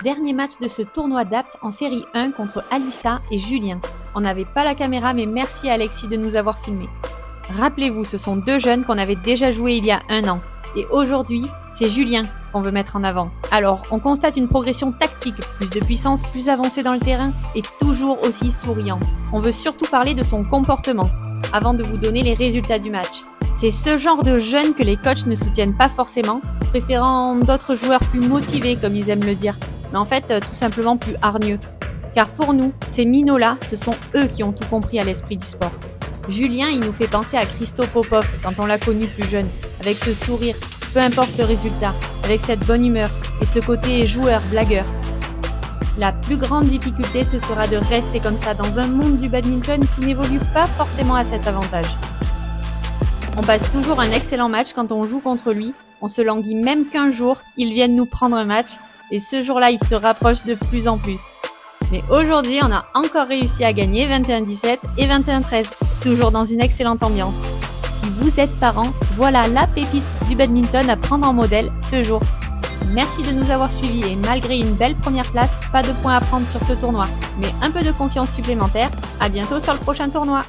Dernier match de ce tournoi d'Apt en série 1 contre Alissa et Julien. On n'avait pas la caméra mais merci à Alexis de nous avoir filmés. Rappelez-vous, ce sont deux jeunes qu'on avait déjà joués il y a 1 an. Et aujourd'hui, c'est Julien qu'on veut mettre en avant. Alors, on constate une progression tactique, plus de puissance, plus avancée dans le terrain et toujours aussi souriant. On veut surtout parler de son comportement, avant de vous donner les résultats du match. C'est ce genre de jeunes que les coachs ne soutiennent pas forcément, préférant d'autres joueurs plus motivés comme ils aiment le dire, mais en fait tout simplement plus hargneux. Car pour nous, ces minots-là, ce sont eux qui ont tout compris à l'esprit du sport. Julien, il nous fait penser à Christo Popov quand on l'a connu plus jeune, avec ce sourire, peu importe le résultat, avec cette bonne humeur et ce côté joueur, blagueur. La plus grande difficulté, ce sera de rester comme ça dans un monde du badminton qui n'évolue pas forcément à cet avantage. On passe toujours un excellent match quand on joue contre lui, on se languit même qu'un jour, il vienne nous prendre un match, et ce jour-là, il se rapproche de plus en plus. Mais aujourd'hui, on a encore réussi à gagner 21-17 et 21-13, toujours dans une excellente ambiance. Si vous êtes parent, voilà la pépite du badminton à prendre en modèle ce jour. Merci de nous avoir suivis et malgré une belle première place, pas de points à prendre sur ce tournoi, mais un peu de confiance supplémentaire. À bientôt sur le prochain tournoi.